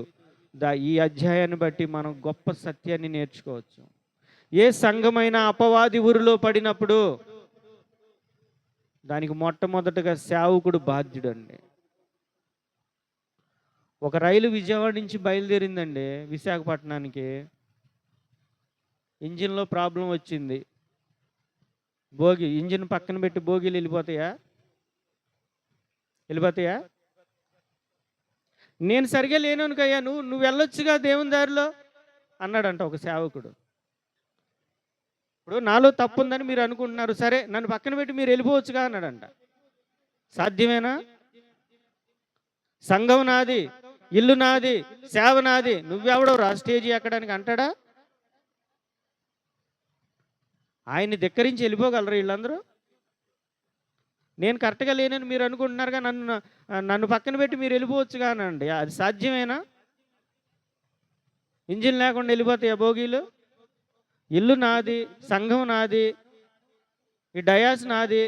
ఈ అధ్యాయాన్ని బట్టి మనం గొప్ప సత్యాన్ని నేర్చుకోవచ్చు. ఏ సంఘమైన అపవాది ఊరిలో పడినప్పుడు దానికి మొట్టమొదటగా సేవకుడు బాధ్యుడండి. ఒక రైలు విజయవాడ నుంచి బయలుదేరిందండి విశాఖపట్నానికి. ఇంజిన్లో ప్రాబ్లం వచ్చింది. ఇంజిన్ పక్కన పెట్టి బోగీలు వెళ్ళిపోతాయా? నేను సరిగా లేననుకయ్యా, నువ్వు వెళ్ళొచ్చుగా దేవుని దారిలో అన్నాడంట ఒక సేవకుడు. ఇప్పుడు నాలో తప్పు ఉందని మీరు అనుకుంటున్నారు, సరే నన్ను పక్కన పెట్టి మీరు వెళ్ళిపోవచ్చుగా అన్నాడంట. సాధ్యమేనా? సంఘం నాది, ఇల్లు నాది, సేవ నాది, నువ్వెవడో స్టేజీ ఎక్కడానికి అంటాడా? ఆయన్ని ధిక్కరించి వెళ్ళిపోగలరు వీళ్ళందరూ? నేను కరెక్ట్గా లేనని మీరు అనుకుంటున్నారుగా, నన్ను పక్కన పెట్టి మీరు వెళ్ళిపోవచ్చుగా అనండి. అది సాధ్యమేనా? ఇంజిన్ లేకుండా వెళ్ళిపోతాయా బోగీలు? ఇల్లు నాది, సంఘం నాది, ఈ డయాస్ నాది,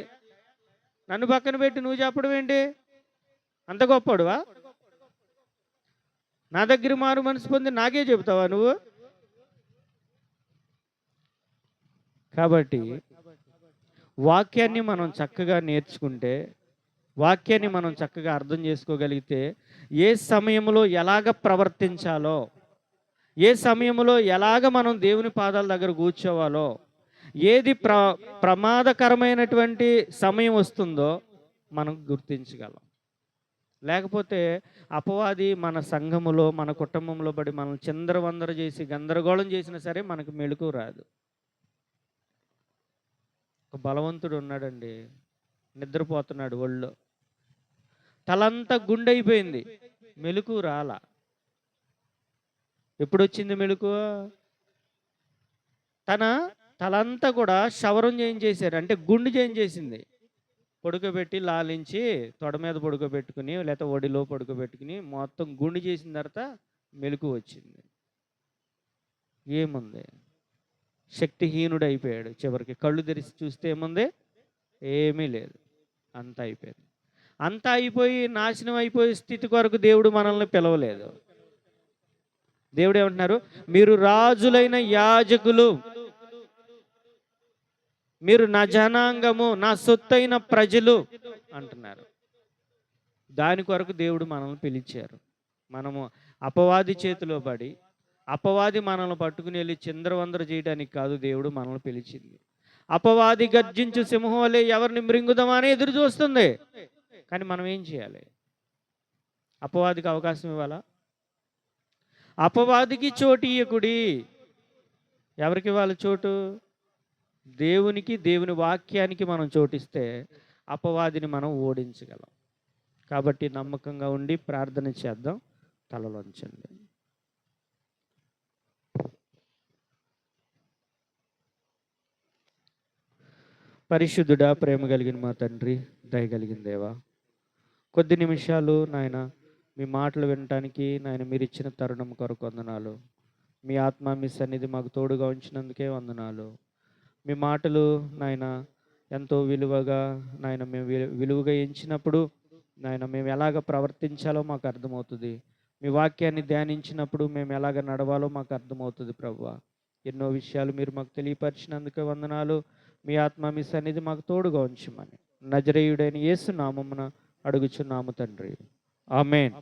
నన్ను పక్కన పెట్టి నువ్వు చెప్పడం ఏంటి? అంత గొప్పడువా? నా దగ్గర మారు మనసు పొంది నాకే చెబుతావా నువ్వు? కాబట్టి వాక్యాన్ని మనం చక్కగా నేర్చుకుంటే, వాక్యాన్ని మనం చక్కగా అర్థం చేసుకోగలిగితే, ఏ సమయంలో ఎలాగ ప్రవర్తించాలో, ఏ సమయంలో ఎలాగ మనం దేవుని పాదాల దగ్గర కూర్చోవాలో, ఏది ప్రమాదకరమైనటువంటి సమయం వస్తుందో మనం గుర్తించగలం. లేకపోతే అపవాది మన సంఘములో, మన కుటుంబంలో పడి మనం చిందరవందర చేసి గందరగోళం చేసినా సరే మనకు మెళుకు రాదు. ఒక బలవంతుడు ఉన్నాడండి, నిద్రపోతున్నాడు ఒళ్ళో, తలంతా గుండె అయిపోయింది, మెలకు రాలా. ఎప్పుడొచ్చింది మెలకు? తన తలంతా కూడా క్షవరం చేయించేశారు, అంటే గుండు చేయించేసింది. పడుకోబెట్టి లాలించి తొడ మీద పడుకోబెట్టుకుని లేకపోతే ఒడిలో పడుకోబెట్టుకుని మొత్తం గుండు చేసిన తర్వాత మెలకు వచ్చింది. ఏముంది? శక్తిహీనుడు అయిపోయాడు. చివరికి కళ్ళు తెరిచి చూస్తే ఏముంది? ఏమీ లేదు, అంతా అయిపోయింది. అంతా అయిపోయి నాశనం అయిపోయే స్థితి కొరకు దేవుడు మనల్ని పిలవలేదు. దేవుడు ఏమంటున్నారు? మీరు రాజులైన యాజకులు, మీరు నా జనాంగము, నా సొత్తైన ప్రజలు అంటున్నారు. దాని కొరకు దేవుడు మనల్ని పిలిచారు. మనము అపవాది చేతిలో పడి అపవాది మనల్ని పట్టుకుని వెళ్ళి చిందరవందర చేయడానికి కాదు దేవుడు మనల్ని పిలిచింది. అపవాది గర్జించు సింహం వలె ఎవరిని మృంగుదామా అని ఎదురు చూస్తుంది. కానీ మనం ఏం చేయాలి? అపవాదికి అవకాశం ఇవ్వాలా? అపవాదికి చోటు ఇయ్యకుడి. ఎవరికి ఇవ్వాలి చోటు? దేవునికి, దేవుని వాక్యానికి మనం చోటిస్తే అపవాదిని మనం ఓడించగలం. కాబట్టి నమ్మకంగా ఉండి ప్రార్థన చేద్దాం. తలలోంచండి. పరిశుద్ధుడా, ప్రేమ కలిగిన మా తండ్రి, దయ కలిగిన దేవా, కొద్ది నిమిషాలు నాయన మీ మాటలు వినటానికి నాయన మీరు ఇచ్చిన తరుణం కొరకు వందనాలు. మీ ఆత్మ, మీ సన్నిధి మాకు తోడుగా ఉంచినందుకే వందనాలు. మీ మాటలు నాయన ఎంతో విలువగా నాయన మేము విలువగా ఎంచినప్పుడు నాయన మేము ఎలాగ ప్రవర్తించాలో మాకు అర్థమవుతుంది. మీ వాక్యాన్ని ధ్యానించినప్పుడు మేము ఎలాగ నడవాలో మాకు అర్థమవుతుంది. ప్రభువా, ఎన్నో విషయాలు మీరు మాకు తెలియపరిచినందుకే వందనాలు. మీ ఆత్మ, మీ సన్నిధి మాకు తోడుగా ఉంచమని నజరేయుడైన యేసు నామమున అడుగుచున్నాము తండ్రి. ఆమేన్.